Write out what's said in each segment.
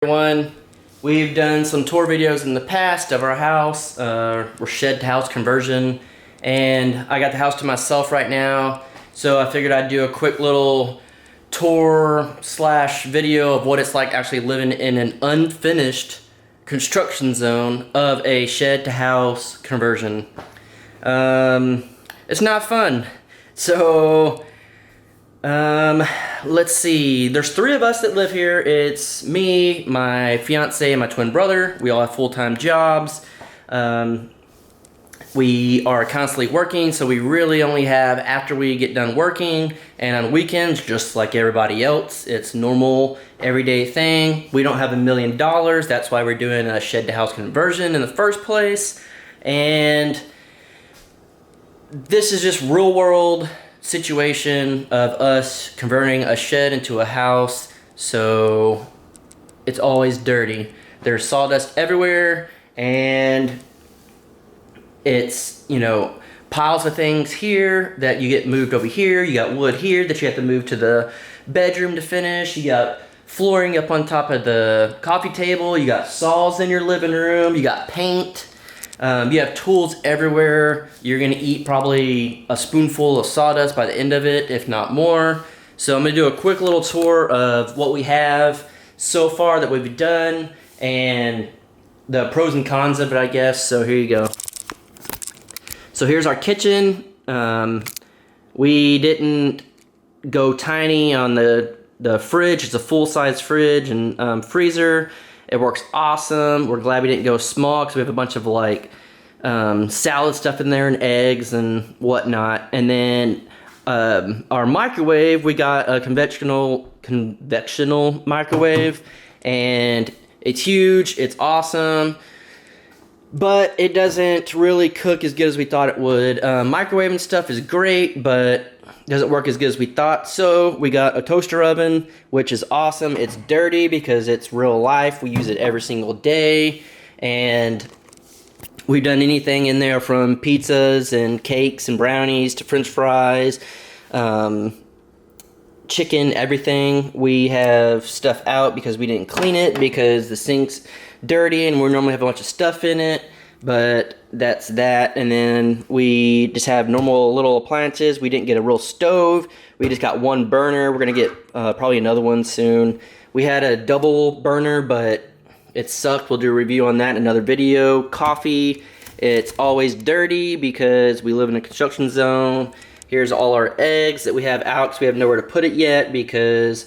Everyone, we've done some tour videos in the past of our house, or shed to house conversion, and I got the house to myself right now, so I figured I'd do a quick little tour slash video of what it's like actually living in an unfinished construction zone of a shed to house conversion. It's not fun. So let's see, there's 3 of us that live here. It's me, my fiance, and my twin brother. We all have full-time jobs. We are constantly working, so we really only have after we get done working and on weekends, just like everybody else. It's normal, everyday thing. We don't have $1 million. That's why we're doing a shed to house conversion in the first place. And this is just real world situation of us converting a shed into a house, so it's always dirty. There's sawdust everywhere, and it's, piles of things here that you get moved over here. You got wood here that you have to move to the bedroom to finish. You got flooring up on top of the coffee table. You got saws in your living room. You got paint. You have tools everywhere. You're gonna eat probably a spoonful of sawdust by the end of it, if not more. So I'm gonna do a quick little tour of what we have so far that we've done and the pros and cons of it, I guess. So here you go. So here's our kitchen. We didn't go tiny on the fridge. It's a full-size fridge and freezer. It works awesome. We're glad we didn't go small because we have a bunch of salad stuff in there and eggs and whatnot. And then our microwave, we got a convectional microwave, and it's huge. It's awesome, but it doesn't really cook as good as we thought it would. Microwaving stuff is great, but doesn't work as good as we thought. So we got a toaster oven, which is awesome. It's dirty because it's real life. We use it every single day, and we've done anything in there from pizzas and cakes and brownies to french fries, chicken, everything. We have stuff out because we didn't clean it because the sink's dirty and we normally have a bunch of stuff in it. But that's that. And then we just have normal little appliances. We didn't get a real stove. We just got one burner. We're gonna get probably another one soon. We had a double burner, but it sucked. We'll do a review on that in another video. Coffee, it's always dirty because we live in a construction zone. Here's all our eggs that we have out because we have nowhere to put it yet because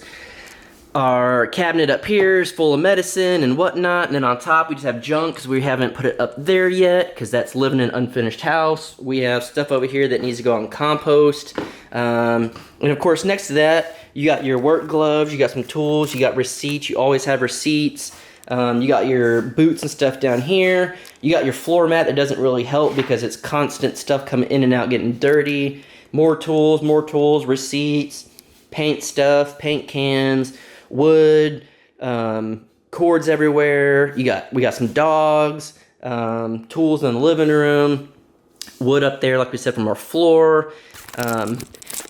our cabinet up here is full of medicine and whatnot, and then on top we just have junk because we haven't put it up there yet because that's living in an unfinished house. We have stuff over here that needs to go on compost. And of course next to that, you got your work gloves, you got some tools, you got receipts. You always have receipts. You got your boots and stuff down here. You got your floor mat that doesn't really help because it's constant stuff coming in and out getting dirty. More tools, receipts, paint stuff, paint cans, wood, cords everywhere. We got some dogs, tools in the living room, wood up there like we said from our floor.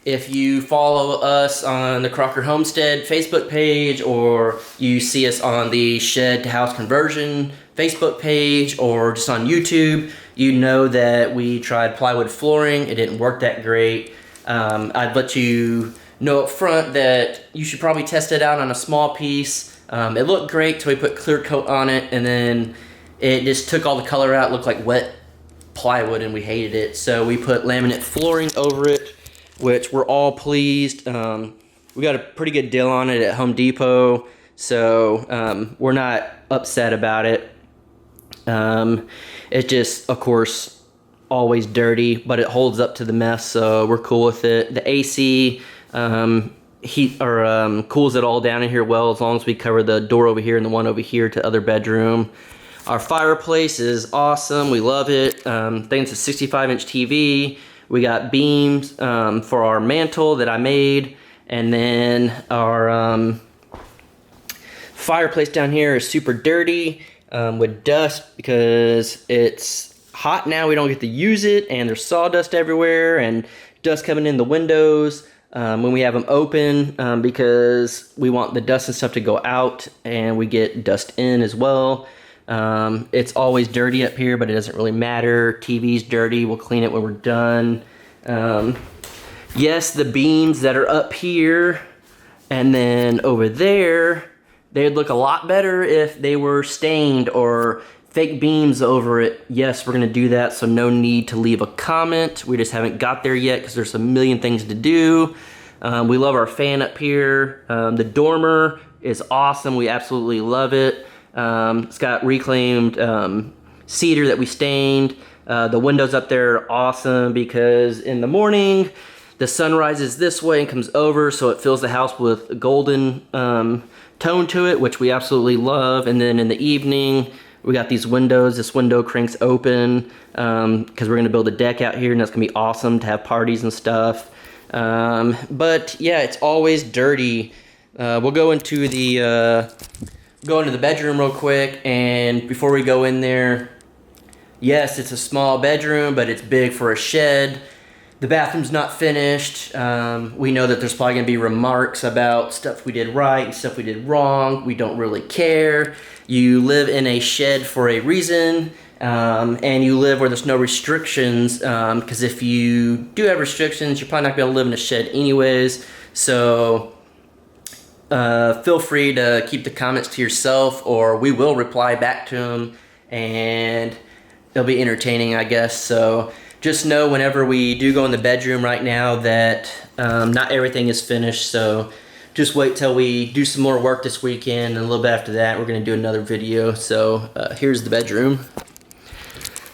If you follow us on the Crocker Homestead Facebook page, or you see us on the Shed to House Conversion Facebook page, or just on YouTube, you know that we tried plywood flooring. It didn't work that great. I'd let you know up front that you should probably test it out on a small piece. It looked great till we put clear coat on it, and then it just took all the color out. It looked like wet plywood and we hated it. So we put laminate flooring over it, which we're all pleased. We got a pretty good deal on it at Home Depot, so we're not upset about it. It's just, of course, always dirty, but it holds up to the mess, so we're cool with it. The AC heat or cools it all down in here well, as long as we cover the door over here and the one over here to other bedroom. Our fireplace is awesome. We love it. I think it's a 65-inch TV. We got beams for our mantle that I made, and then our fireplace down here is super dirty with dust because it's hot now. We don't get to use it, and there's sawdust everywhere and dust coming in the windows. when we have them open, because we want the dust and stuff to go out and we get dust in as well. It's always dirty up here, but it doesn't really matter. TV's dirty, we'll clean it when we're done. Yes, the beams that are up here and then over there, they'd look a lot better if they were stained or fake beams over it. Yes, we're gonna do that, so no need to leave a comment. We just haven't got there yet because there's a million things to do. We love our fan up here. The dormer is awesome. We absolutely love it. It's got reclaimed cedar that we stained. The windows up there are awesome because in the morning, the sun rises this way and comes over, so it fills the house with a golden tone to it, which we absolutely love. And then in the evening, we got these windows. This window cranks open because we're gonna build a deck out here, and that's gonna be awesome to have parties and stuff. But yeah, it's always dirty. We'll go into the bedroom real quick, and before we go in there, yes, it's a small bedroom, but it's big for a shed. The bathroom's not finished. We know that there's probably gonna be remarks about stuff we did right and stuff we did wrong. We don't really care. You live in a shed for a reason, and you live where there's no restrictions, because if you do have restrictions, you're probably not gonna live in a shed anyways. So feel free to keep the comments to yourself, or we will reply back to them, and they'll be entertaining, I guess. So just know whenever we do go in the bedroom right now that not everything is finished, so just wait till we do some more work this weekend, and a little bit after that we're going to do another video. So here's the bedroom.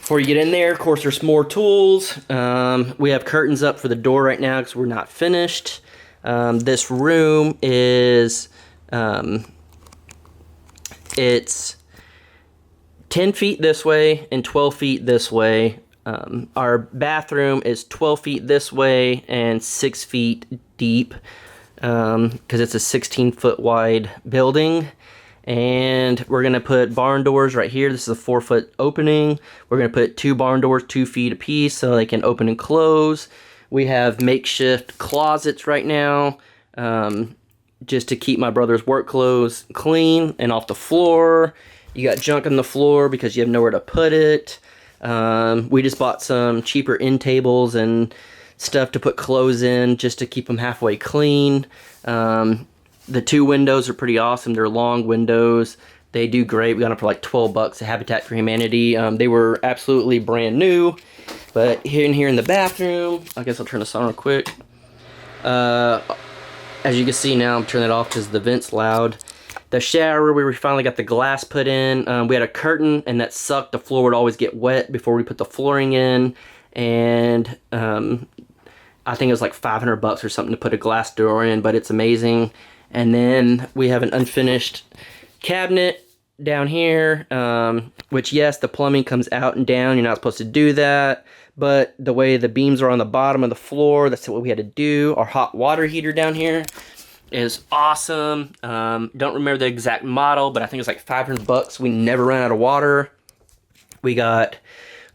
Before you get in there, of course, there's more tools. We have curtains up for the door right now because we're not finished. This room is, it's 10 feet this way and 12 feet this way. Our bathroom is 12 feet this way and 6 feet deep, because it's a 16-foot wide building. And we're gonna put barn doors right here. This is a 4-foot opening. We're gonna put 2 barn doors 2 feet apiece so they can open and close. We have makeshift closets right now, just to keep my brother's work clothes clean and off the floor. You got junk on the floor because you have nowhere to put it. We just bought some cheaper end tables and stuff to put clothes in just to keep them halfway clean. The 2 windows are pretty awesome. They're long windows. They do great. We got them for like 12 bucks at Habitat for Humanity. They were absolutely brand new. But here in the bathroom, I guess I'll turn this on real quick. As you can see now, I'm turning it off because the vent's loud. The shower, we finally got the glass put in. We had a curtain, and that sucked. The floor would always get wet before we put the flooring in. And I think it was like 500 bucks or something to put a glass door in, but it's amazing. And then we have an unfinished cabinet down here, which, yes, the plumbing comes out and down. You're not supposed to do that. But the way the beams are on the bottom of the floor, that's what we had to do. Our hot water heater down here is awesome. Don't remember the exact model, but I think it was like 500 bucks. We never ran out of water. We got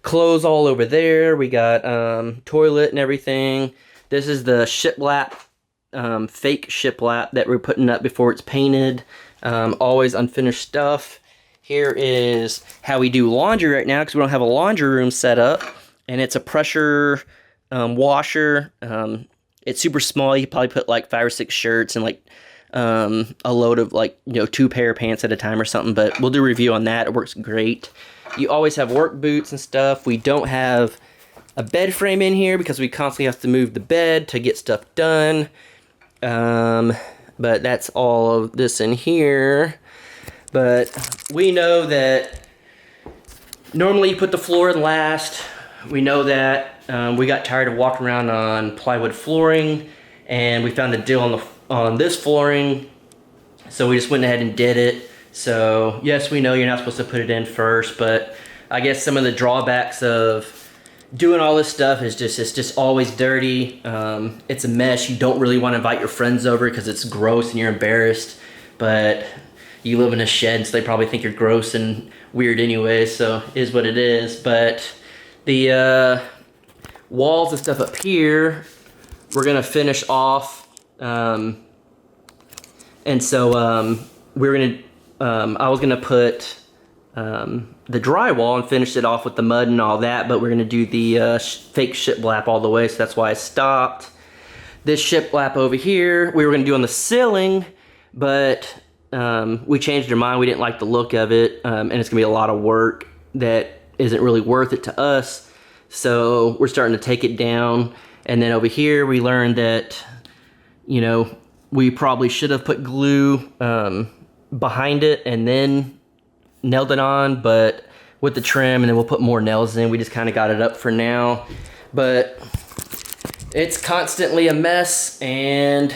clothes all over there. We got toilet and everything. This is the shiplap, fake shiplap that we're putting up before it's painted. Always unfinished stuff. Here is how we do laundry right now, because we don't have a laundry room set up. And it's a pressure washer. It's super small. You could probably put like 5 or 6 shirts and like a load of like, 2 pair of pants at a time or something. But we'll do a review on that. It works great. You always have work boots and stuff. We don't have a bed frame in here because we constantly have to move the bed to get stuff done. But that's all of this in here. But we know that normally you put the floor in last. We know that. We got tired of walking around on plywood flooring, and we found a deal on this flooring, so we just went ahead and did it. So yes, we know you're not supposed to put it in first, but I guess some of the drawbacks of doing all this stuff is it's just always dirty. It's a mess. You don't really want to invite your friends over because it's gross and you're embarrassed, but you live in a shed, so they probably think you're gross and weird anyway, so it is what it is. But the walls and stuff up here, we're gonna finish off, and so we're gonna, I was gonna put the drywall and finish it off with the mud and all that, but we're gonna do the fake shiplap all the way, so that's why I stopped. This shiplap over here, we were gonna do on the ceiling, but we changed our mind. We didn't like the look of it, and it's gonna be a lot of work that isn't really worth it to us. So we're starting to take it down. And then over here, we learned that, you know, we probably should have put glue behind it and then nailed it on, but with the trim, and then we'll put more nails in. We just kind of got it up for now, but it's constantly a mess, and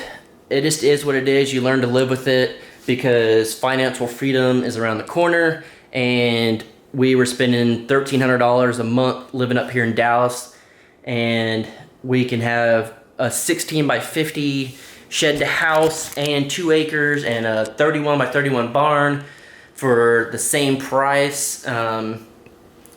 it just is what it is. You learn to live with it because financial freedom is around the corner, and we were spending $1,300 a month living up here in Dallas, and we can have a 16 by 50 shed house and 2 acres and a 31 by 31 barn for the same price.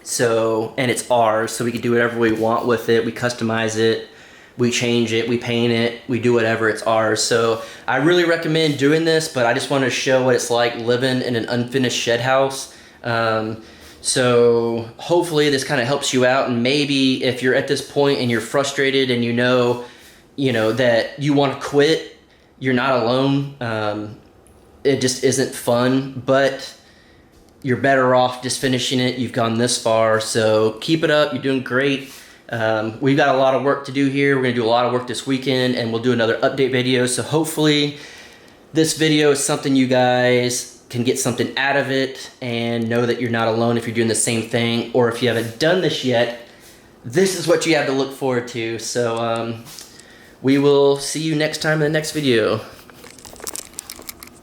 So, and it's ours, so we can do whatever we want with it. We customize it, we change it, we paint it, we do whatever, it's ours. So I really recommend doing this, but I just want to show what it's like living in an unfinished shed house. So hopefully this kind of helps you out, and maybe if you're at this point and you're frustrated and you know that you want to quit, you're not alone. It just isn't fun, but you're better off just finishing it. You've gone this far, so keep it up. You're doing great. We've got a lot of work to do here. We're gonna do a lot of work this weekend, and we'll do another update video. So hopefully this video is something you guys can get something out of it and know that you're not alone if you're doing the same thing, or if you haven't done this yet, this is what you have to look forward to. So we will see you next time in the next video.